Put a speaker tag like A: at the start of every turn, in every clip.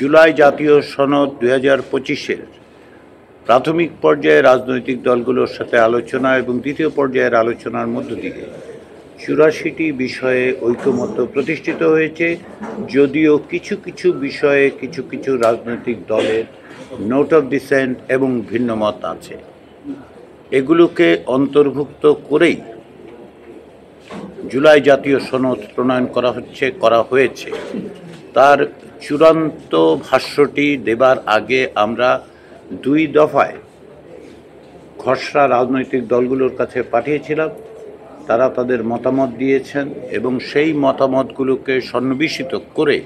A: জুলাই জাতীয় সনদ 2025-এর প্রাথমিক পর্যায়ে রাজনৈতিক দলগুলোর সাথে আলোচনা এবং দ্বিতীয় পর্যায়ের আলোচনার মধ্য দিয়ে 84টি বিষয়ে ঐকমত্য প্রতিষ্ঠিত হয়েছে, যদিও কিছু কিছু বিষয়ে কিছু কিছু রাজনৈতিক দলের নোট অফ ডিসেন্ট এবং ভিন্নমত আছে। এগুলোকে অন্তর্ভুক্ত করেই জুলাই জাতীয় সনদ প্রণয়ন করা হয়েছে। তার চূড়ান্ত ভাষ্যটি দেবার আগে আমরা 2 দফায় খসড়া রাজনৈতিক দলগুলোর কাছে পাঠিয়েছিলাম। তারা তাদের মতামত দিয়েছেন এবং সেই মতামতগুলোকে সন্নিবেশিত করে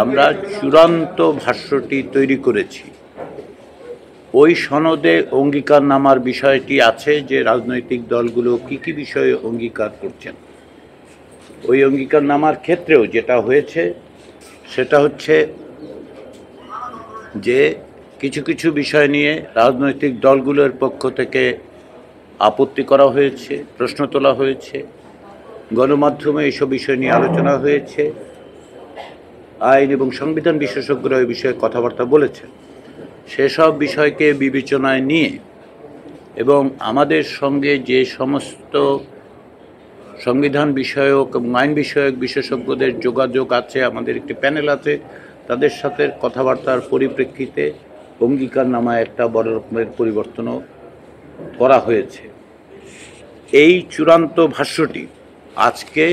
A: আমরা চূড়ান্ত ভাষ্যটি তৈরি করেছি। ওই সনদে অঙ্গীকারনামার বিষয়টি আছে যে রাজনৈতিক দলগুলো কী কী বিষয়ে অঙ্গীকার করছেন। ওই অঙ্গীকারনামার ক্ষেত্রেও যেটা হয়েছে সেটা হচ্ছে যে কিছু কিছু বিষয় নিয়ে রাজনৈতিক দলগুলোর পক্ষ থেকে আপত্তি করা হয়েছে, প্রশ্ন তোলা হয়েছে, গণমাধ্যমে এইসব বিষয় নিয়ে আলোচনা হয়েছে, আইন এবং সংবিধান বিশেষজ্ঞরা এই বিষয়ে কথাবার্তা বলেছেন। সেসব বিষয়কে বিবেচনায় নিয়ে এবং আমাদের সঙ্গে যে সমস্ত সংবিধান বিষয়ক এবং আইন বিষয়ক বিশেষজ্ঞদের যোগাযোগ আছে, আমাদের একটি প্যানেল আছে, তাদের সাথে কথাবার্তার পরিপ্রেক্ষিতে অঙ্গীকারনামায় একটা বড় রকমের পরিবর্তনও করা হয়েছে। এই চূড়ান্ত ভাষ্যটি আজকে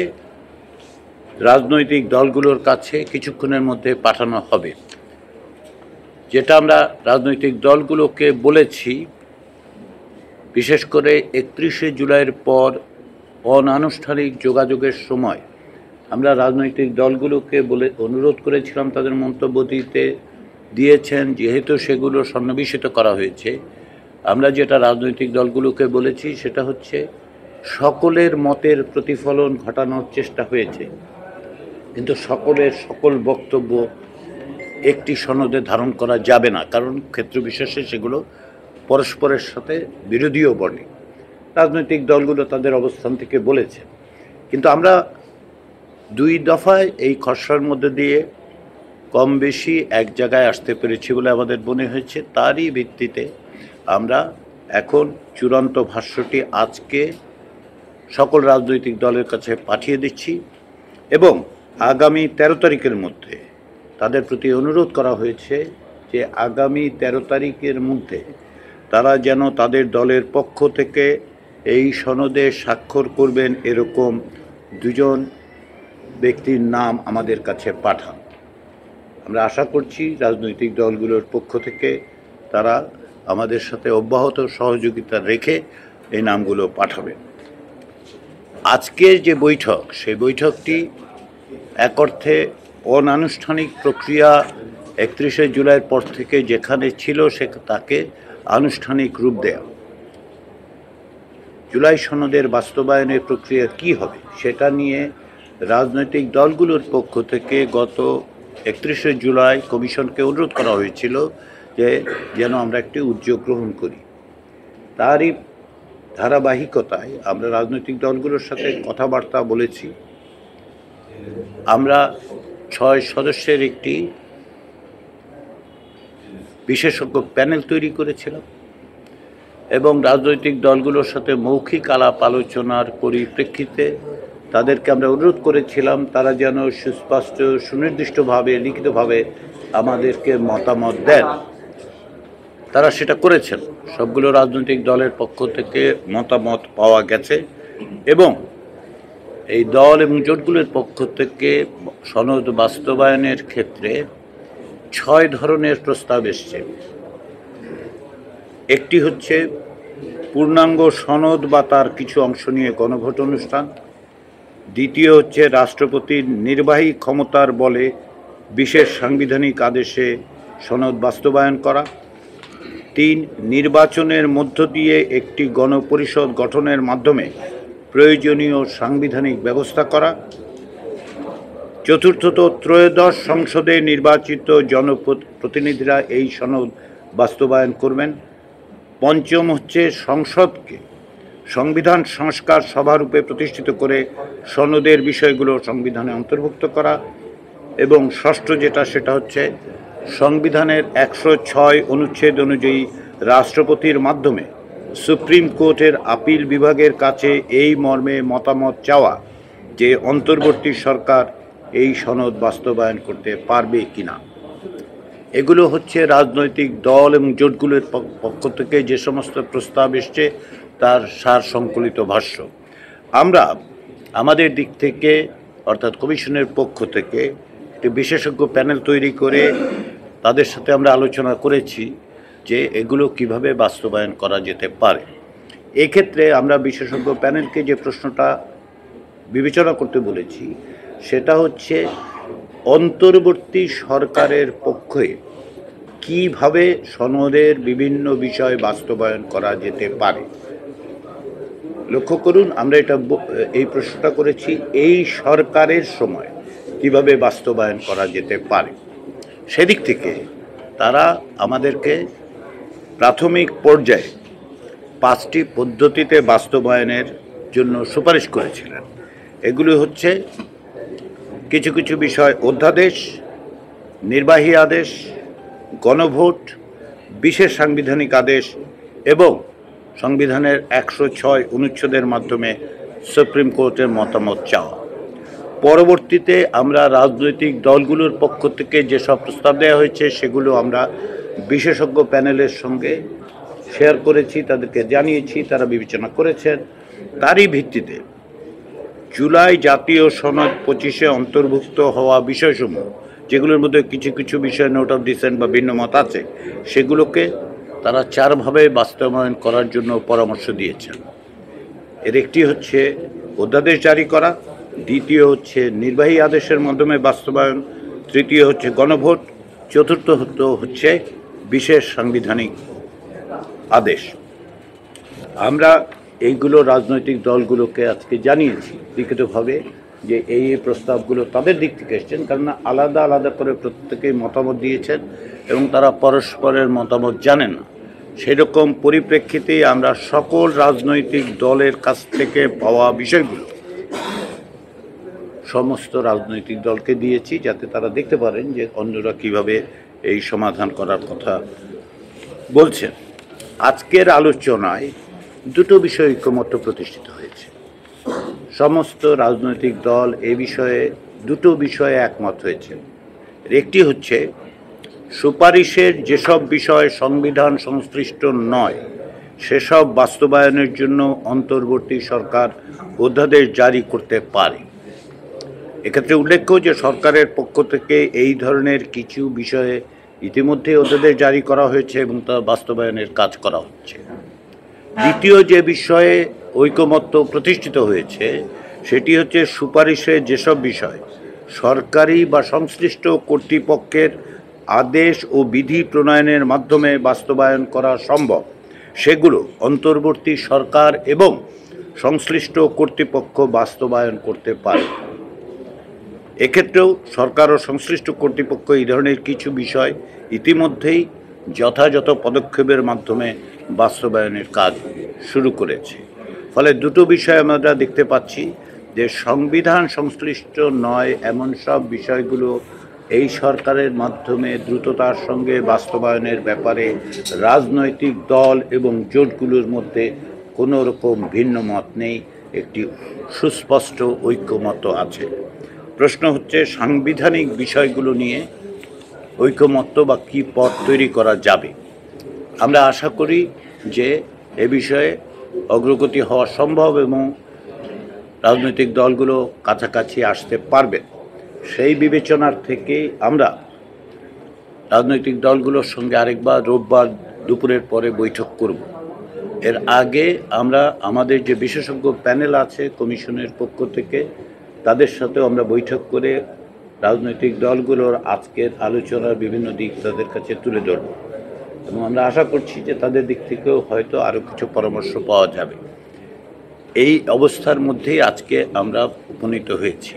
A: রাজনৈতিক দলগুলোর কাছে কিছুক্ষণের মধ্যে পাঠানো হবে। যেটা আমরা রাজনৈতিক দলগুলোকে বলেছি, বিশেষ করে 31শে জুলাইয়ের পর অনানুষ্ঠানিক যোগাযোগের সময় আমরা রাজনৈতিক দলগুলোকে অনুরোধ করেছিলাম, তাদের মন্তব্য দিয়েছেন। যেহেতু সেগুলো সন্নিবেশিত করা হয়েছে, আমরা যেটা রাজনৈতিক দলগুলোকে বলেছি সেটা হচ্ছে সকলের মতের প্রতিফলন ঘটানোর চেষ্টা হয়েছে, কিন্তু সকলের সকল বক্তব্য একটি সনদে ধারণ করা যাবে না, কারণ ক্ষেত্র বিশেষে সেগুলো পরস্পরের সাথে বিরোধীও বটে। রাজনৈতিক দলগুলো তাদের অবস্থান থেকে বলেছে, কিন্তু আমরা 2 দফায় এই খসড়ার মধ্যে দিয়ে কম বেশি এক জায়গায় আসতে পেরেছি বলে আমাদের মনে হয়েছে। তারই ভিত্তিতে আমরা এখন চূড়ান্ত ভাষ্যটি আজকে সকল রাজনৈতিক দলের কাছে পাঠিয়ে দিচ্ছি এবং আগামী 13 তারিখের মধ্যে তাদের প্রতি অনুরোধ করা হয়েছে যে আগামী 13 তারিখের মধ্যে তারা যেন তাদের দলের পক্ষ থেকে এই সনদে স্বাক্ষর করবেন এরকম 2 জন ব্যক্তির নাম আমাদের কাছে পাঠান। আমরা আশা করছি রাজনৈতিক দলগুলোর পক্ষ থেকে তারা আমাদের সাথে অব্যাহত সহযোগিতা রেখে এই নামগুলো পাঠাবেন। আজকের যে বৈঠক, সেই বৈঠকটি এক অর্থে অনানুষ্ঠানিক প্রক্রিয়া 31শে জুলাইয়ের পর থেকে যেখানে ছিল তাকে আনুষ্ঠানিক রূপ দেয়া। জুলাই সনদের বাস্তবায়নের প্রক্রিয়া কি হবে সেটা নিয়ে রাজনৈতিক দলগুলোর পক্ষ থেকে গত 31শে জুলাই কমিশনকে অনুরোধ করা হয়েছিল যে যেন আমরা একটি উদ্যোগ গ্রহণ করি। তারই ধারাবাহিকতায় আমরা রাজনৈতিক দলগুলোর সাথে কথাবার্তা বলেছি। আমরা 6 সদস্যের একটি বিশেষজ্ঞ প্যানেল তৈরি করেছিলাম এবং রাজনৈতিক দলগুলোর সাথে মৌখিক আলাপ আলোচনার পরিপ্রেক্ষিতে তাদেরকে আমরা অনুরোধ করেছিলাম তারা যেন সুস্পষ্ট সুনির্দিষ্টভাবে লিখিতভাবে আমাদেরকে মতামত দেন। তারা সেটা করেছেন। সবগুলো রাজনৈতিক দলের পক্ষ থেকে মতামত পাওয়া গেছে এবং এই দল এবং জোটগুলোর পক্ষ থেকে সনদ বাস্তবায়নের ক্ষেত্রে 6 ধরনের প্রস্তাব এসছে। একটি হচ্ছে পূর্ণাঙ্গ সনদ বা তার কিছু অংশ নিয়ে গণভোট অনুষ্ঠান। দ্বিতীয় হচ্ছে রাষ্ট্রপতির নির্বাহী ক্ষমতার বলে বিশেষ সাংবিধানিক আদেশে সনদ বাস্তবায়ন করা। 3, নির্বাচনের মধ্য দিয়ে একটি গণপরিষদ গঠনের মাধ্যমে প্রয়োজনীয় সাংবিধানিক ব্যবস্থা করা। চতুর্থত, ত্রয়োদশ সংসদে নির্বাচিত জনপ্রতিনিধিরা এই সনদ বাস্তবায়ন করবেন। পঞ্চম হচ্ছে সংসদকে সংবিধান সংস্কার সভারূপে প্রতিষ্ঠিত করে সনদের বিষয়গুলো সংবিধানে অন্তর্ভুক্ত করা। এবং ষষ্ঠ যেটা সেটা হচ্ছে সংবিধানের 106 অনুচ্ছেদ অনুযায়ী রাষ্ট্রপতির মাধ্যমে সুপ্রিম কোর্টের আপিল বিভাগের কাছে এই মর্মে মতামত চাওয়া যে অন্তর্বর্তী সরকার এই সনদ বাস্তবায়ন করতে পারবে কিনা। এগুলো হচ্ছে রাজনৈতিক দল এবং জোটগুলোর পক্ষ থেকে যে সমস্ত প্রস্তাব এসছে তার সার সংকলিত ভাষ্য। আমরা আমাদের দিক থেকে অর্থাৎ কমিশনের পক্ষ থেকে একটি বিশেষজ্ঞ প্যানেল তৈরি করে তাদের সাথে আমরা আলোচনা করেছি যে এগুলো কিভাবে বাস্তবায়ন করা যেতে পারে। এক্ষেত্রে আমরা বিশেষজ্ঞ প্যানেলকে যে প্রশ্নটা বিবেচনা করতে বলেছি সেটা হচ্ছে অন্তর্বর্তী সরকারের পক্ষে কিভাবে সনদের বিভিন্ন বিষয় বাস্তবায়ন করা যেতে পারে। লক্ষ্য করুন, আমরা এই প্রশ্নটা করেছি এই সরকারের সময় কিভাবে বাস্তবায়ন করা যেতে পারে। সেদিক থেকে তারা আমাদেরকে প্রাথমিক পর্যায়ে 5টি পদ্ধতিতে বাস্তবায়নের জন্য সুপারিশ করেছিলেন। এগুলি হচ্ছে কিছু কিছু বিষয় অধ্যাদেশ, নির্বাহী আদেশ, গণভোট, বিশেষ সাংবিধানিক আদেশ এবং সংবিধানের 106 অনুচ্ছেদের মাধ্যমে সুপ্রিম কোর্টের মতামত চাওয়া। পরবর্তীতে আমরা রাজনৈতিক দলগুলোর পক্ষ থেকে যেসব প্রস্তাব দেওয়া হয়েছে সেগুলো আমরা বিশেষজ্ঞ প্যানেলের সঙ্গে শেয়ার করেছি, তাদেরকে জানিয়েছি, তারা বিবেচনা করেছেন। তারই ভিত্তিতে জুলাই জাতীয় সনদ 25-এ অন্তর্ভুক্ত হওয়া বিষয়সমূহ, যেগুলোর মধ্যে কিছু কিছু বিষয় নোট অফ ডিসেন্ট বা ভিন্ন মত আছে, সেগুলোকে তারা 4ভাবে বাস্তবায়ন করার জন্য পরামর্শ দিয়েছেন। এর একটি হচ্ছে অধ্যাদেশ জারি করা, দ্বিতীয় হচ্ছে নির্বাহী আদেশের মাধ্যমে বাস্তবায়ন, তৃতীয় হচ্ছে গণভোট, চতুর্থ হচ্ছে বিশেষ সাংবিধানিক আদেশ। আমরা এইগুলো রাজনৈতিক দলগুলোকে আজকে জানিয়েছি লিখিতভাবে যে এই প্রস্তাবগুলো তাদের দিক থেকে এসছেন, কেননা আলাদা আলাদা করে প্রত্যেকেই মতামত দিয়েছেন এবং তারা পরস্পরের মতামত জানেন না। সেরকম পরিপ্রেক্ষিতে আমরা সকল রাজনৈতিক দলের কাছ থেকে পাওয়া বিষয়গুলো সমস্ত রাজনৈতিক দলকে দিয়েছি, যাতে তারা দেখতে পারেন যে অন্যরা কিভাবে এই সমাধান করার কথা বলছেন। আজকের আলোচনায় দুটো বিষয় ঐকমত্য প্রতিষ্ঠিত হয়েছে। সমস্ত রাজনৈতিক দল এ বিষয়ে দুটো বিষয়ে একমত হয়েছেন। একটি হচ্ছে সুপারিশের যেসব বিষয় সংবিধান সংশ্লিষ্ট নয় সেসব বাস্তবায়নের জন্য অন্তর্বর্তী সরকার অধ্যাদেশ জারি করতে পারে। এক্ষেত্রে উল্লেখ্য যে সরকারের পক্ষ থেকে এই ধরনের কিছু বিষয়ে ইতিমধ্যে অধ্যাদেশ জারি করা হয়েছে এবং তা বাস্তবায়নের কাজ করা হচ্ছে। দ্বিতীয় যে বিষয়ে ঐকমত্য প্রতিষ্ঠিত হয়েছে সেটি হচ্ছে সুপারিশে যেসব বিষয় সরকারি বা সংশ্লিষ্ট কর্তৃপক্ষের আদেশ ও বিধি প্রণয়নের মাধ্যমে বাস্তবায়ন করা সম্ভব, সেগুলো অন্তর্বর্তী সরকার এবং সংশ্লিষ্ট কর্তৃপক্ষ বাস্তবায়ন করতে পারে। এক্ষেত্রেও সরকার ও সংশ্লিষ্ট কর্তৃপক্ষ এই ধরনের কিছু বিষয় ইতিমধ্যেই যথাযথ পদক্ষেপের মাধ্যমে বাস্তবায়নের কাজ শুরু করেছে। ফলে দুটো বিষয় আমরা দেখতে পাচ্ছি যে সংবিধান সংশ্লিষ্ট নয় এমন সব বিষয়গুলো এই সরকারের মাধ্যমে দ্রুততার সঙ্গে বাস্তবায়নের ব্যাপারে রাজনৈতিক দল এবং জোটগুলোর মধ্যে কোনো রকম ভিন্ন মত নেই, একটি সুস্পষ্ট ঐক্যমত আছে। প্রশ্ন হচ্ছে সাংবিধানিক বিষয়গুলো নিয়ে ঐকমত্য বা কী পথ তৈরি করা যাবে। আমরা আশা করি যে এ বিষয়ে অগ্রগতি হওয়া সম্ভব এবং রাজনৈতিক দলগুলো কাছাকাছি আসতে পারবে। সেই বিবেচনার থেকে আমরা রাজনৈতিক দলগুলোর সঙ্গে আরেকবার রোববার দুপুরের পরে বৈঠক করব। এর আগে আমরা আমাদের যে বিশেষজ্ঞ প্যানেল আছে কমিশনের পক্ষ থেকে তাদের সাথেও আমরা বৈঠক করে রাজনৈতিক দলগুলোর আজকের আলোচনার বিভিন্ন দিক তাদের কাছে তুলে ধরব এবং আমরা আশা করছি যে তাদের দিক থেকেও হয়তো আরও কিছু পরামর্শ পাওয়া যাবে। এই অবস্থার মধ্যেই আজকে আমরা উপনীত হয়েছি।